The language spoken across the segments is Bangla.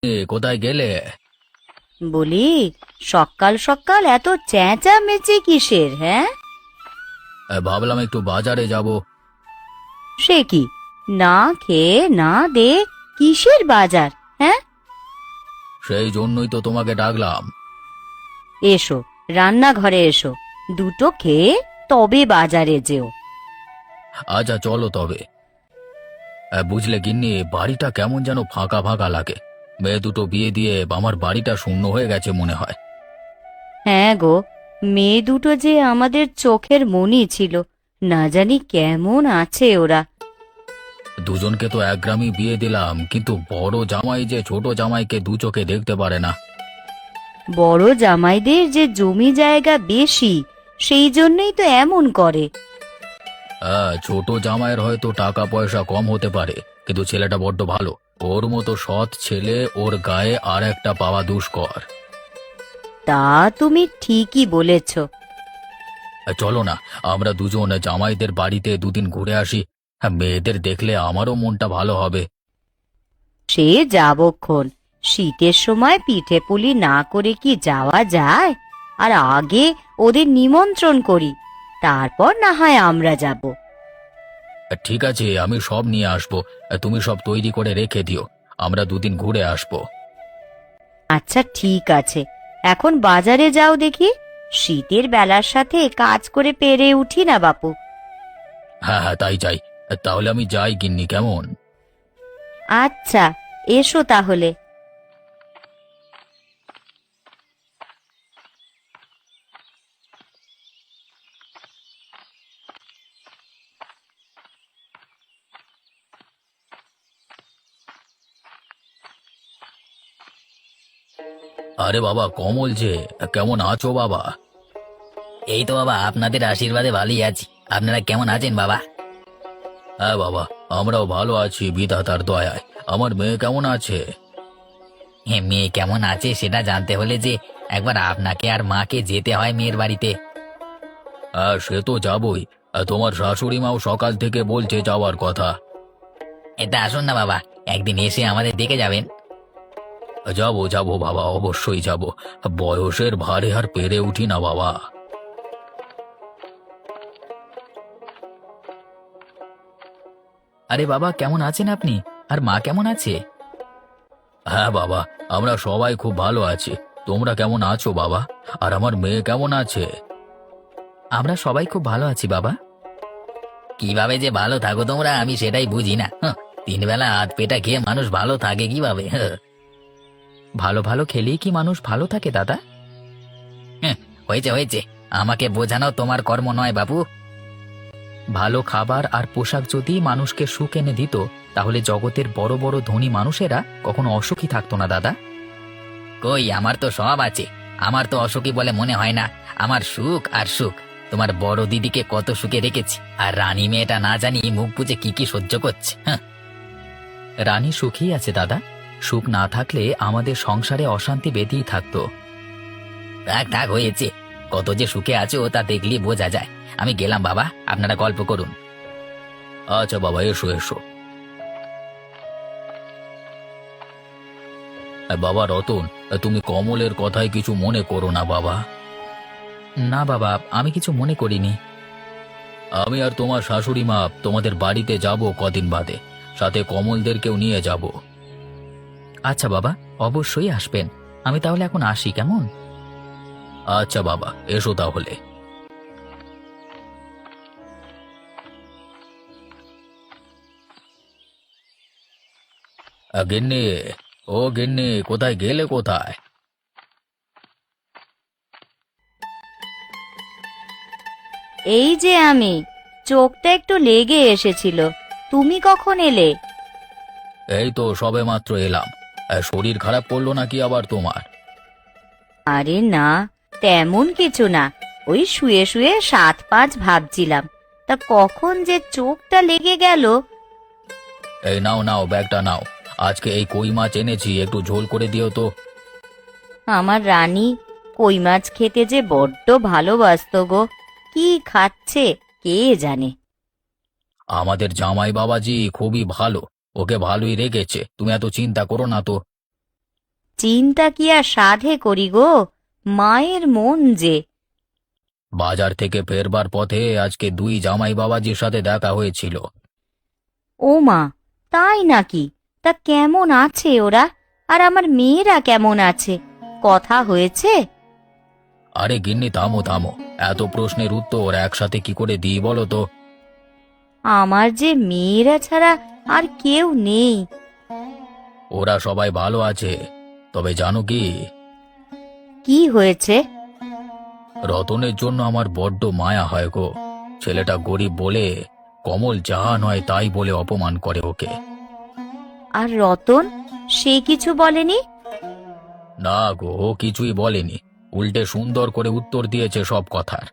কোথায় গেলে? বলি, সকাল সকাল এত চেঁচামেচি কিসের? হ্যাঁ, ভাবলাম একটু বাজারে যাব। সে কি, না খেয়ে না দে কিসের বাজার? হ্যাঁ, সেই জন্যই তো তোমাকে ডাকলাম। এসো, রান্নাঘরে এসো, দুটো খেয়ে তবে বাজারে যেও। আচ্ছা চলো তবে। বুঝলে গিন্নি, বাড়িটা কেমন যেন ফাঁকা ফাঁকা লাগে। মেয়ে দুটো বিয়ে দিয়ে আমার বাড়িটা শূন্য হয়ে গেছে মনে হয়। হ্যাঁ গো, মেয়ে দুটো যে আমাদের চোখের মণি ছিল, না জানি কেমন আছে ওরা। দুজনকে তো এক গ্রামই বিয়ে দিলাম, কিন্তু বড় জামাই যে ছোট জামাইকে দু চোখে দেখতে পারে না। বড় জামাইদের যে জমি জায়গা বেশি, সেই জন্যই তো এমন করে। ছোট জামাইয়ের হয়তো টাকা পয়সা কম হতে পারে, কিন্তু ছেলেটা বড্ড ভালো। ওর মতো সৎ ছেলে ওর গায়ে আর একটা পাওয়া দুষ্কর। তা তুমি ঠিকই বলেছ। চলো না, আমরা দুজন জামাইদের বাড়িতে দুদিন ঘুরে আসি। মেয়েদের দেখলে আমারও মনটা ভালো হবে। সে যাবক্ষণ, শীতের সময় পিঠে পুলি না করে কি যাওয়া যায়? আর আগে ওদের নিমন্ত্রণ করি, তারপর না হয় আমরা যাব। ঠিক আছে, আমি সব নিয়ে আসবো। তুমি সব তৈরি করে রেখে দিও, আমরা দুদিন ঘুরে আসবো। আচ্ছা ঠিক আছে, এখন বাজারে যাও দেখি। শীতের বেলার সাথে কাজ করে পেরে উঠি না বাপু। হ্যাঁ হ্যাঁ, তাই চাই। তাহলে আমি যাই গিন্নি, কেমন? আচ্ছা, এসো তাহলে। আরে বাবা কমল যে, কেমন আছো বাবা? এই তো বাবা, আপনাদের আশীর্বাদে ভালোই আছি। আপনারা কেমন আছেন বাবা? হ্যাঁ বাবা, আমরাও ভালো আছি বিধাতার দয়ায়। আমার মেয়ে কেমন আছে? হ্যাঁ, মেয়ে কেমন আছে সেটা জানতে হলে যে একবার আপনাকে আর মাকে যেতে হয় মেয়ের বাড়িতে। হ্যাঁ সে তো যাবই। তোমার শাশুড়ি মাও সকাল থেকে বলছে যাওয়ার কথা। এটা আসুন না বাবা, একদিন এসে আমাদের দেখে যাবেন। যাবো যাবো বাবা, অবশ্যই যাব। বয়সের ভারে আর পেরে উঠি না বাবা। আরে বাবা, কেমন আছেন আপনি? আর মা কেমন আছে? হ্যাঁ বাবা, আমরা সবাই খুব ভালো আছি। তোমরা কেমন আছো বাবা? আর আমার মেয়ে কেমন আছে? আমরা সবাই খুব ভালো আছি বাবা। কিভাবে যে ভালো থাকো তোমরা, আমি সেটাই বুঝি না। তিন বেলা হাত পেটা খেয়ে মানুষ ভালো থাকে কিভাবে? ভালো ভালো খেলেই কি মানুষ ভালো থাকে দাদা? হয়েছে হয়েছে, আমাকে বোঝানো তোমার কর্ম নয় বাবু। ভালো খাবার আর পোশাক যদি মানুষকে সুখ এনে দিত, তাহলে জগতের বড় বড় ধনী মানুষেরা কখনো অসুখী থাকতো না দাদা। কই, আমার তো সব আছে, আমার তো অসুখী বলে মনে হয় না। আমার সুখ আর সুখ। তোমার বড় দিদিকে কত সুখে রেখেছি, আর রানী মেয়েটা না জানি মুখ বুজে কি কি সহ্য করছে। রানী সুখী আছে দাদা। সুখ না থাকলে আমাদের সংসারে অশান্তি বেঁধেই থাকতো। থাক থাক, হয়েছে। কত যে সুখে আছো তা দেখলেই বোঝা যায়। আমি গেলাম বাবা, আপনারা গল্প করুন। আচ্ছা বাবা, এসো এসো। বাবা রতন, তুমি কমলের কথায় কিছু মনে করো না বাবা। না বাবা, আমি কিছু মনে করিনি। আমি আর তোমার শাশুড়ি মা তোমাদের বাড়িতে যাব কদিন বাদে, সাথে কমলদেরকেও নিয়ে যাব। আচ্ছা বাবা, অবশ্যই আসবেন। আমি তাহলে এখন আসি, কেমন? আচ্ছা বাবা, এসো তাহলে। গিন্নি, ও গিন্নি, কোথায় গেলে কোথায়? এই যে আমি, চোখটা একটু লেগে এসেছিল। তুমি কখন এলে? এই তো সবে মাত্র এলাম। শরীর খারাপ করলো নাকি আবার তোমার? আরে না, তেমন কিছু না। ওই শুয়ে শুয়ে 7-5 ভাবছিলাম, তা কখন যে চোখটা লেগে গেল। এই নাও নাও, ব্যাগটা নাও। আজকে এই কই মাছ এনেছি, একটু ঝোল করে দিও তো। আমার রানী কই মাছ খেতে যে বড্ড ভালোবাসতো গো। কি খাচ্ছে কে জানে। আমাদের জামাই বাবাজি খুবই ভালো, ওকে ভালোই রেখেছে, তুমি এত চিন্তা করো না তো। চিন্তা কি আর সাধে করি গো, মায়ের মন যে। বাজার থেকে ফেরবার পথে আজকে দুই জামাই বাবাজির সাথে দেখা হয়েছিল। ও মা, তাই নাকি? তা কেমন আছে ওরা? আর আমার মেয়েরা কেমন আছে? কথা হয়েছে? আরে গিন্নি, থামো থামো, এত প্রশ্নের উত্তর একসাথে কি করে দিই বলো তো? আমার যে মেয়েরা ছাড়া আর কেউ নেই। ওরা সবাই ভালো আছে, তবে জানো কি, কি হয়েছে? রতনের জন্য আমার বড্ড মায়া হয় গো। ছেলেটা গরিব বলে কমল যা নয় তাই বলে অপমান করে ওকে। আর রতন, সে কিছু বলেনি? না গো, ও কিছুই বলেনি, উল্টে সুন্দর করে উত্তর দিয়েছে সব কথার।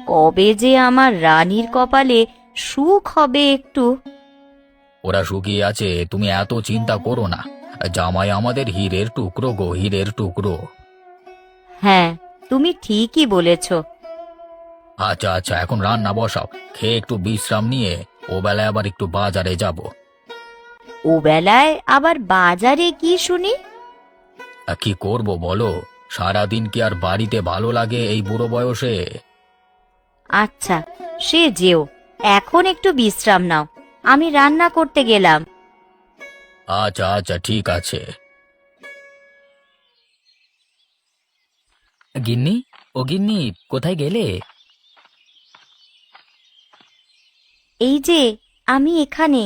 কবে যে আমার রানীর কপালে সুখ হবে একটু। ওরা শুকিয়ে আছে, তুমি এত চিন্তা করো না। জামাই আমাদের হীরের টুকরো গো, হীরের টুকরো। হ্যাঁ, তুমি ঠিকই বলেছ। আচ্ছা আচ্ছা, এখন রান্না বসাও, খেয়ে একটু বিশ্রাম নিয়ে ও বেলায় আবার একটু বাজারে যাব। ও বেলায় আবার বাজারে কি শুনি? কি করব বলো, সারাদিন কি আর বাড়িতে ভালো লাগে এই বুড়ো বয়সে? আচ্ছা, সে যেও, এখন একটু বিশ্রাম নাও, আমি রান্না করতে গেলাম। আচ্ছা আচ্ছা, ঠিক আছে। গিন্নি, ও গিন্নি, কোথায় গেলে? এই যে, আমি এখানে।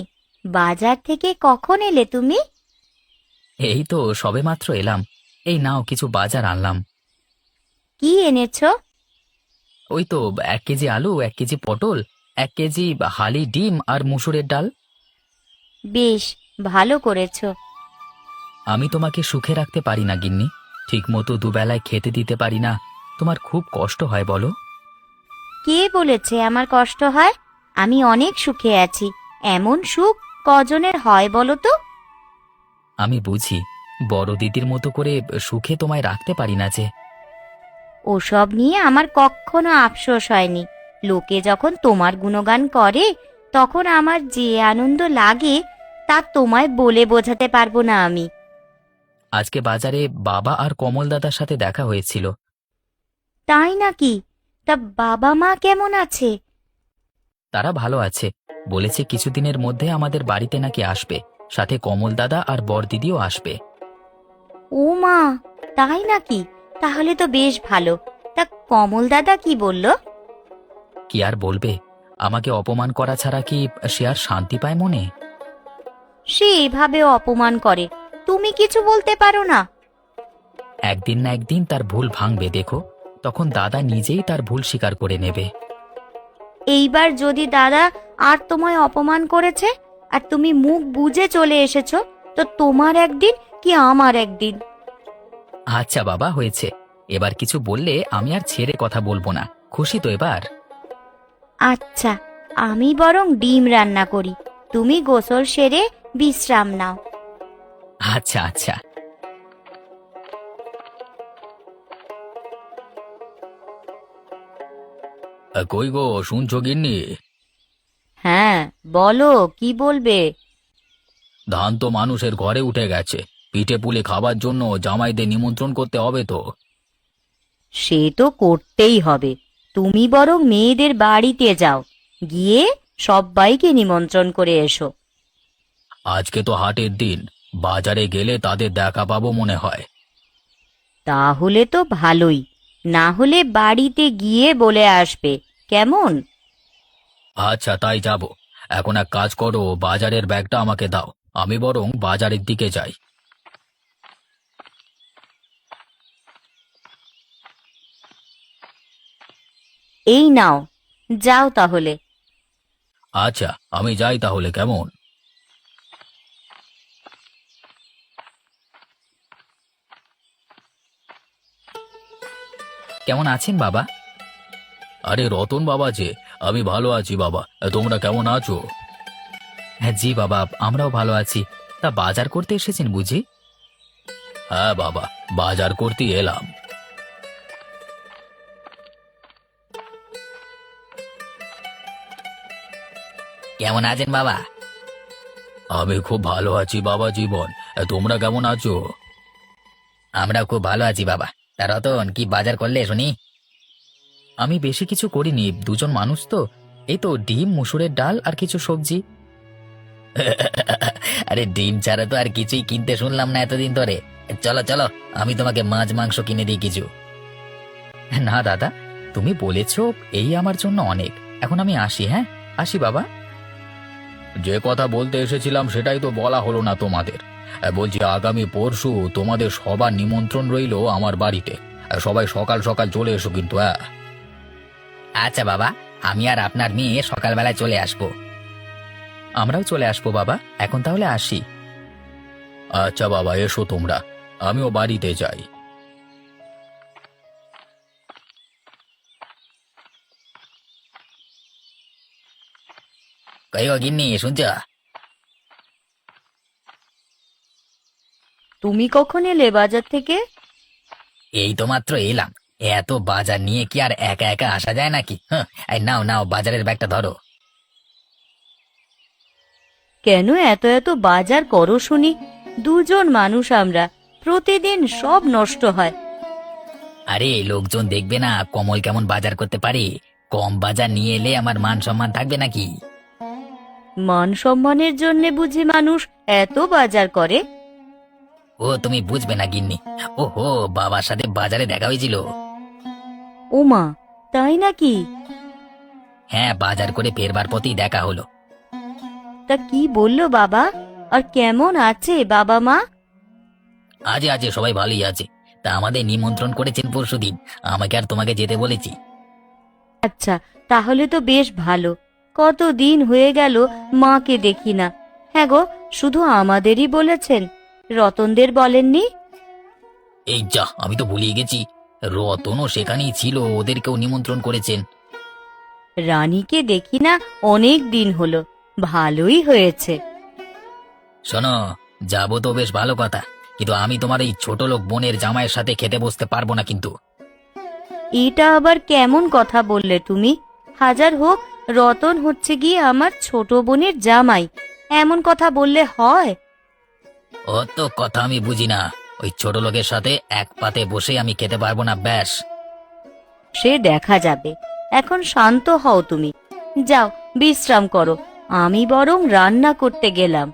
বাজার থেকে কখন এলে তুমি? এই তো সবেমাত্র এলাম। এই নাও, কিছু বাজার আনলাম। কি এনেছো? ওই তো 1 কেজি আলু, 1 কেজি পটল, 1 কেজি হালি ডিম আর মুসুরের ডাল। বেশ, ভালো করেছো। আমি তোমাকে সুখে রাখতে পারি না গিন্নি, ঠিক মতো দুবেলায় খেতে দিতে পারি না। তোমার খুব কষ্ট হয় বলো? কে বলেছে আমার কষ্ট হয়? আমি অনেক সুখে আছি। এমন সুখ কজনের হয় বলো তো? আমি বুঝি, বড় দিদির মতো করে সুখে তোমায় রাখতে পারি না যে। ওসব নিয়ে আমার কখনো আফসোস হয়নি। লোকে যখন তোমার গুণগান করে, তখন আমার যে আনন্দ লাগে তা তোমায় বলে বোঝাতে পারবো না আমি। আজকে বাজারে বাবা আর কমল দাদার সাথে দেখা হয়েছিল। তাই নাকি? তা বাবা মা কেমন আছে? তারা ভালো আছে, বলেছে কিছুদিনের মধ্যে আমাদের বাড়িতে নাকি আসবে, সাথে কমল দাদা আর বড়দিদিও আসবে। ও মা, তাই নাকি? তাহলে তো বেশ ভালো। তা কমল দাদা কি বলল? কি আর বলবে, আমাকে অপমান করা ছাড়া কি সে আর শান্তি পায় মনে? সে এভাবে অপমান করে, তুমি কিছু বলতে পারো না? একদিন না একদিন তার ভুল ভাঙবে দেখো, তখন দাদা নিজেই তার ভুল স্বীকার করে নেবে। এইবার যদি দাদা আর তোমায় অপমান করেছে, আর তুমি মুখ বুজে চলে এসেছো, তো তোমার একদিন কি আমার একদিন। আচ্ছা বাবা, হয়েছে, এবার কিছু বললে আমি আর ছেড়ে কথা বলবো না। খুশি তো এবার? আচ্ছা, আমি বরং ডিম রান্না করি, তুমি গোসল সেরে বিশ্রাম নাও। আচ্ছা আচ্ছা। কই গো, শুনছো গিন্নি? হ্যাঁ, বলো, কি বলবে? ধান তো মানুষের ঘরে উঠে গেছে, পিঠে পুলি খাবার জন্য জামাইদের নিমন্ত্রণ করতে হবে তো। সে তো করতেই হবে। তুমি বরং মেয়েদের বাড়িতে যাও, গিয়ে সব্বাইকে নিমন্ত্রণ করে এসো। আজকে তো হাটের দিন, বাজারে গেলে তাদের দেখা পাবো মনে হয়। তাহলে তো ভালোই, না হলে বাড়িতে গিয়ে বলে আসবে, কেমন? আচ্ছা, তাই যাব। এখন এক কাজ করো, বাজারের ব্যাগটা আমাকে দাও, আমি বরং বাজারের দিকে যাই। এই নাও, যাও তাহলে। আচ্ছা, আমি যাই তাহলে, কেমন? কেমন আছেন বাবা? আরে রতন বাবা যে, আমি ভালো আছি বাবা, তোমরা কেমন আছো? হ্যাঁ জি বাবা, আমরাও ভালো আছি। তা বাজার করতে এসেছেন বুঝি? হ্যাঁ বাবা, বাজার করতে এলাম। কেমন আছেন বাবা? আমি খুব ভালো আছি বাবা জীবন, তোমরা কেমন আছো? আমরাও খুব ভালো আছি বাবা। তা রতন, কি বাজার করলে শুনি? আমি বেশি কিছু করিনি, দুজন মানুষ তো। এই তো ডিম, মুসুরের ডাল আর কিছু সবজি। আরে ডিম ছাড়া তো আর কিছুই কিনতে শুনলাম না এতদিন ধরে। চলো চলো, আমি তোমাকে মাছ মাংস কিনে দিই কিছু। না দাদা, তুমি বলেছো এই আমার জন্য অনেক। এখন আমি আসি। হ্যাঁ, আসি বাবা। যে কথা বলতে এসেছিলাম সেটাই তো বলা হলো না তোমাদের। বলছি, আগামী পরশু তোমাদের সবার নিমন্ত্রণ রইলো আমার বাড়িতে। সবাই সকাল সকাল চলে এসো কিন্তু। হ্যাঁ, আচ্ছা বাবা, আমি আর আপনার মেয়ে সকালবেলায় চলে আসবো। আমরাও চলে আসবো বাবা। এখন তাহলে আসি। আচ্ছা বাবা, এসো তোমরা, আমিও বাড়িতে যাই। কই গো গিন্নি, শুনছ? তুমি কখন এলে বাজার থেকে? এই তো মাত্র এলাম। এত বাজার নিয়ে কি আর একা একা আসা যায় নাকি? হ্যাঁ, এই নাও নাও, বাজারের ব্যাগটা ধরো। কেন এত এত বাজার করো শুনি? দুজন মানুষ আমরা, প্রতিদিন সব নষ্ট হয়। আরে লোকজন দেখবে না কমল কেমন বাজার করতে পারে। কম বাজার নিয়ে এলে আমার মান সম্মান থাকবে নাকি? মান সম্মানের জন্য বুঝি মানুষ এত বাজার করে? ও তুমি বুঝবে না গিন্নি। ওহো, বাবার সাথে বাজারে দেখা হয়েছিল। ওমা, তাই নাকি? হ্যাঁ, বাজার করে ফেরবার পথেই দেখা হলো। তা কি বললো বাবা? আর কেমন আছে বাবা মা? আজে আজে সবাই ভালোই আছে। তা আমাদের নিমন্ত্রণ করেছেন পরশুদিন, আমাকে আর তোমাকে যেতে বলেছি। আচ্ছা, তাহলে তো বেশ ভালো। কতদিন হয়ে গেল মাকে দেখি না। হ্যাঁ গো, শুধু আমাদেরই বলেছেন, রতনদের বলেননি? এই যা, আমি তো ভুলিয়ে গেছি। রতনও সেখানেই ছিল, ওদেরকেও নিমন্ত্রণ করেছেন। রানীকে দেখি না অনেক দিন হলো, ভালোই হয়েছে। শোনো, যাবো তো বেশ ভালো কথা, কিন্তু আমি তোমার এই ছোট লোক বোনের জামাইয়ের সাথে খেতে বসতে পারবো না কিন্তু। এটা আবার কেমন কথা বললে তুমি? হাজার হোক, রতন হচ্ছে গিয়ে আমার ছোট বোনের জামাই, এমন কথা বললে হয়? অত কথা আমি বুঝি না। ওই ছোট লোকের সাথে এক পাতে বসে আমি খেতে পারবো না, ব্যাস। সে দেখা যাবে। এখন শান্ত হও তুমি, যাও বিশ্রাম করো। আমি বরং রান্না করতে গেলাম।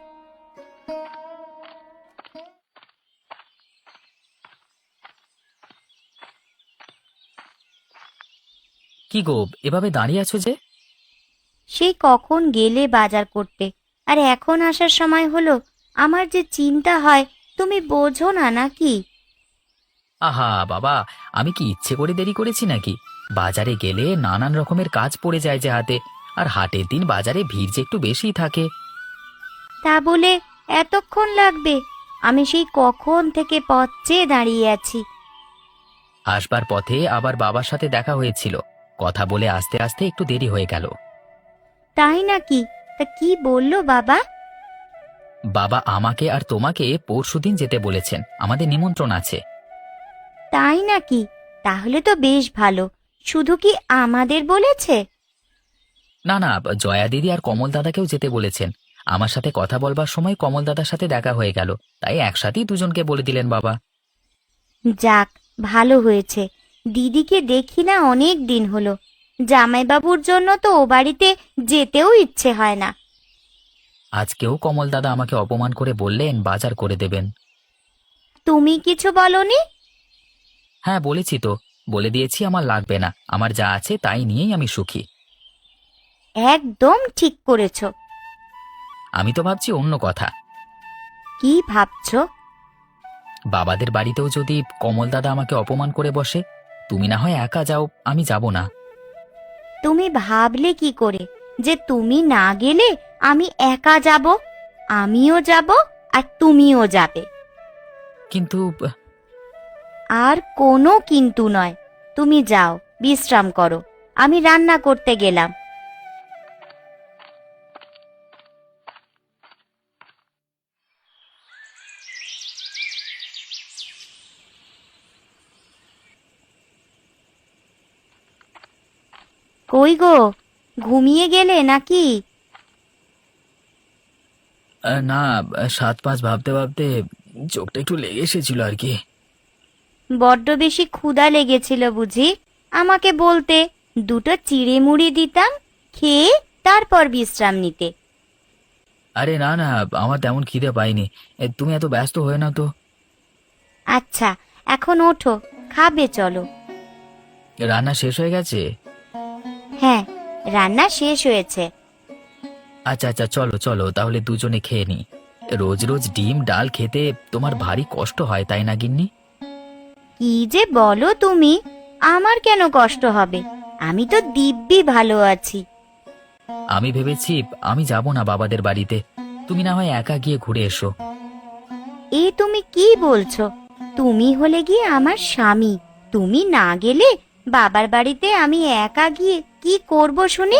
কি গো, এভাবে দাঁড়িয়ে আছো যে? সেই কখন গেলে বাজার করতে, আর এখন আসার সময় হলো? আমার যে চিন্তা হয়, তুমি বোঝো না নাকি? আহা বাবা, আমি কি ইচ্ছে করে দেরি করেছি নাকি? বাজারে গেলে নানান রকমের কাজ পড়ে যায় যে হাতে। আর হাটের দিন বাজারে ভিড় যে একটু বেশিই থাকে। তা বলে এতক্ষণ লাগবে? আমি সেই কখন থেকে পথ চেয়ে দাঁড়িয়ে আছি। আসবার পথে আবার বাবার সাথে দেখা হয়েছিল, কথা বলে আস্তে আস্তে একটু দেরি হয়ে গেল। তাই নাকি? তা কি বললো বাবা? বাবা আমাকে আর তোমাকে পরশুদিন যেতে বলেছেন, আমাদের নিমন্ত্রণ আছে। তাই নাকি? তাহলে তো বেশ ভালো। শুধু কি আমাদের বলেছে? না না, জয়া দিদি আর কমল দাদাকেও যেতে বলেছেন। আমার সাথে কথা বলবার সময় কমল দাদার সাথে দেখা হয়ে গেল, তাই একসাথেই দুজনকে বলে দিলেন বাবা। যাক, ভালো হয়েছে। দিদিকে দেখি না অনেক দিন হলো। জামাইবাবুর জন্য তো ও বাড়িতে যেতেও ইচ্ছে হয় না। আজকেও কমল দাদা আমাকে অপমান করে বললেন বাজার করে দেবেন। তুমি কিছু বলনি? হ্যাঁ বলেছি তো, বলে দিয়েছি আমার লাগবে না, আমার যা আছে তাই নিয়েই আমি সুখী। একদম ঠিক করেছো। আমি তো ভাবছি অন্য কথা। কি ভাবছো? বাবাদের বাড়িতেও যদি কমল দাদা আমাকে অপমান করে বসে, তুমি না হয় একা যাও, আমি যাব না। তুমি ভাবলে কি করে যে তুমি না গেলে আমি একা যাব? আমিও যাব, আর তুমিও যাবে। কিন্তু আর কোনো কিন্তু নয়। তুমি যাও, বিশ্রাম করো। আমি রান্না করতে গেলাম। কই গো, ঘুমিয়ে গেলে নাকি? না, সাত পাঁচ ভাবতে ভাবতে চোখটা একটু লেগে এসেছিল আর কি। বড্ড বেশি ক্ষুধা লেগেছিল বুঝি? আমাকে বলতে, দুটো চিড়ে মুড়ি দিতাম, খেয়ে তারপর বিশ্রাম নিতে। আরে না না, আমার তেমন খিদে পাইনি। তুমি এত ব্যস্ত হয়ে না তো। আচ্ছা, এখন ওঠো, খাবে চলো। রান্না শেষ হয়ে গেছে? হ্যাঁ, রান্না শেষ হয়েছে। আচ্ছা আচ্ছা, চলো চলো তাহলে দুজনে খেয়ে নি। রোজ রোজ ডিম ডাল খেতে তোমার ভারী কষ্ট হয় তাই না গিন্নি? কি যে বলো তুমি, আমার কেন কষ্ট হবে? আমি তো দিব্যি ভালো আছি। আমি ভেবেছি আমি যাব না বাবাদের বাড়িতে, তুমি না হয় একা গিয়ে ঘুরে এসো। এ তুমি কি বলছো? তুমি হলে গিয়ে আমার স্বামী, তুমি না গেলে বাবার বাড়িতে আমি একা গিয়ে কি করব শুনি?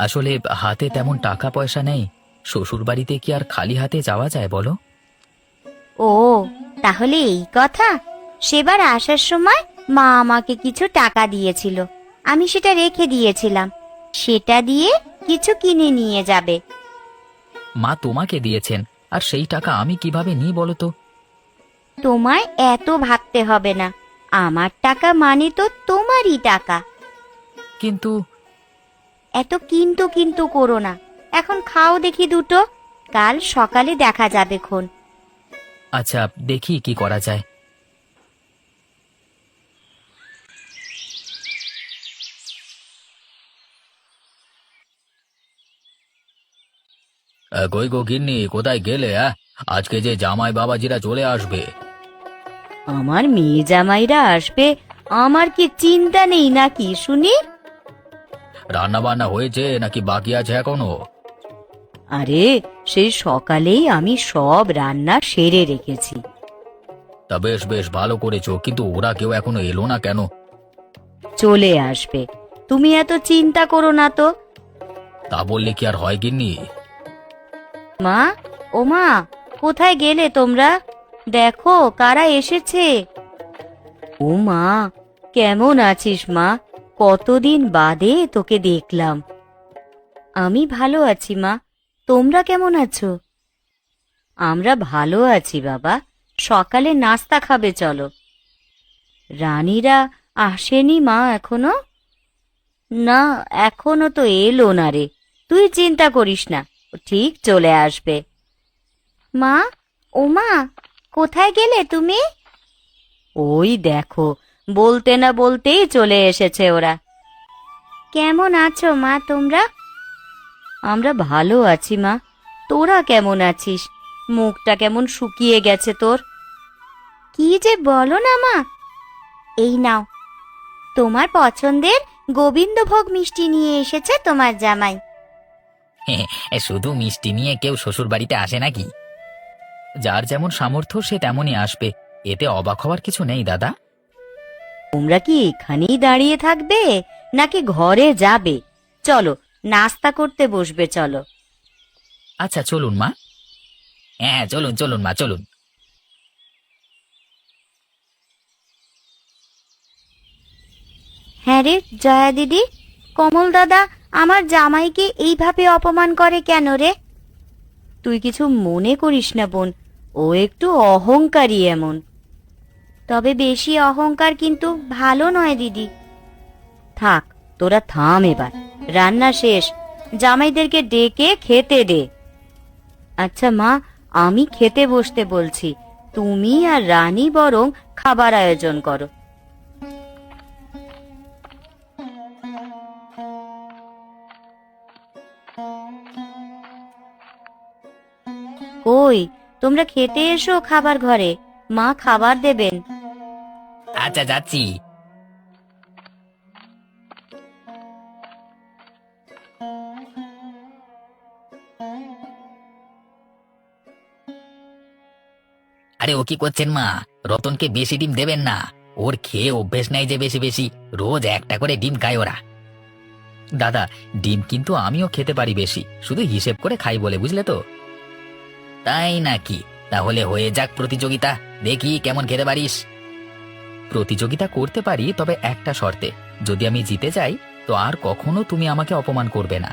আসলে হাতে তেমন টাকা পয়সা নেই, শ্বশুর বাড়িতে কি আর খালি হাতে যাওয়া যায় বলো? ও, তাহলে এই কথা। সেবার আসার সময় মা আমাকে কিছু টাকা দিয়েছিল, আমি সেটা রেখে দিয়েছিলাম। সেটা দিয়ে কিছু কিনে নিয়ে যাবে। মা তোমাকে দিয়েছেন, আর সেই টাকা আমি কিভাবে নিই বলো তো? তোমায় এত ভাবতে হবে না, আমার টাকা মানে তো তোমারই টাকা। কিন্তু এত কিন্তু কিন্তু করো না, এখন খাও দেখি দুটো, কাল সকালে দেখা যাবে খন। আচ্ছা, দেখি কি করা যায়। কই গো গিন্নি, কোথায় গেলে? আজকে যে জামাই বাবাজিরা চলে আসবে। আমার মেয়ে জামাইরা আসবে, আমার কি চিন্তা নেই নাকি শুনি? রান্না বান্না হয়েছে নাকি বাকি আছে এখনো? আরে, সেই সকালেই আমি সব রান্না সেরে রেখেছি। তা বেশ বেশ ভালো করেছো, কিন্তু ওরা কেউ এখনো এলো না কেন? চলে আসবে, তুমি এত চিন্তা করো না তো। তা বললে কি আর হয় গিন্নি? মা, ও মা, কোথায় গেলে তোমরা? দেখো কারা এসেছে। ও মা, কেমন আছিস মা? কতদিন বাদে তোকে দেখলাম। আমি ভালো আছি মা, তোমরা কেমন আছো? আমরা ভালো আছি বাবা। সকালে নাস্তা খাবে চলো। রানীরা আসেনি মা এখনো? না, এখনো তো এলো না রে। তুই চিন্তা করিস না, ও ঠিক চলে আসবে। মা, ও মা, কোথায় গেলে তুমি? ওই দেখো, বলতে না বলতেই চলে এসেছে ওরা। কেমন আছো মা তোমরা? আমরা ভালো আছি মা, তোরা কেমন আছিস? মুখটা কেমন শুকিয়ে গেছে তোর। কি যে বলো না মা, এই নাও, তোমার পছন্দের গোবিন্দভোগ মিষ্টি নিয়ে এসেছে তোমার জামাই। শুধু মিষ্টি নিয়ে কেউ শ্বশুর বাড়িতে আসে নাকি? যার যেমন সামর্থ্য সে তেমনই আসবে, এতে অবাক হওয়ার কিছু নেই দাদা। তোমরা কি এখানেই দাঁড়িয়ে থাকবে নাকি ঘরে যাবে? চলো, নাস্তা করতে বসবে চলো। আচ্ছা চলুন মা। হ্যাঁ, চলুন চলুন মা, চলুন। হ্যাঁ রে জয়া দিদি, কমল দাদা আমার জামাইকে এইভাবে অপমান করে কেন রে? তুই কিছু মনে করিস না বোন, ও একটু অহংকারী এমন। তবে বেশি অহংকার কিন্তু ভালো নয় দিদি। থাক, তোরা থাম এবার, রান্না শেষ, জামাইদেরকে ডেকে খেতে দে। আচ্ছা মা, আমি খেতে বসতে বলছি, তুমি আর রানী বরং খাবার আয়োজন করো। কই, তোমরা খেতে এসো খাবার ঘরে, মা খাবার দেবেন। আচ্ছা, যাচ্ছি। আরে ও কি করছেন মা? রতনকে বেশি ডিম দেবেন না, ওর খেয়ে অভ্যেস নাই যে বেশি বেশি, রোজ একটা করে ডিম খায় ওরা। দাদা, ডিম কিন্তু আমিও খেতে পারি বেশি, শুধু হিসেব করে খাই বলে, বুঝলে তো? তাই নাকি? তাহলে হয়ে যাক প্রতিযোগিতা, দেখি কেমন খেতে পারিস। প্রতিযোগিতা করতে পারি, তবে একটা শর্তে, যদি আমি জিতে যাই তো আর কখনো তুমি আমাকে অপমান করবে না।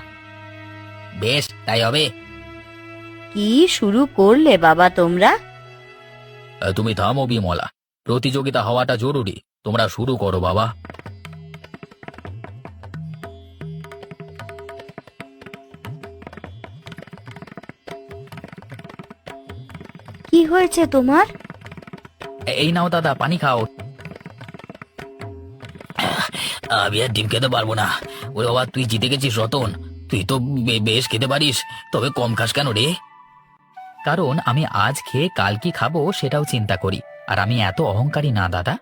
বেশ, তাই হবে। কি শুরু করলে বাবা তোমরা? তুমি থামো বিমলা, প্রতিযোগিতা হওয়াটা জরুরি। তোমরা শুরু করো বাবা। কি হয়েছে তোমার? এই নাও দাদা, পানি খাও। আমি আর ডিম খেতে পারবো না। ওরে বাবা, তুই জিতে গেছিস রতন। তুই তো বেশ খেতে পারিস, তবে কম খাস কেন রে? কারণ আমি আজ খেয়ে কাল কি খাবো সেটাও চিন্তা করি, আর আমি এত অহংকারী না দাদা।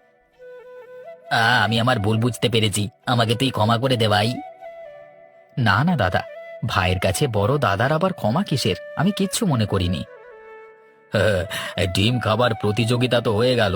আমি আমার ভুল বুঝতে পেরেছি, আমাকে তুই ক্ষমা করে দে ভাই। না না দাদা, ভাইয়ের কাছে বড় দাদার আবার ক্ষমা কিসের, আমি কিচ্ছু মনে করিনি। ডিম খাবার প্রতিযোগিতা তো হয়ে গেল,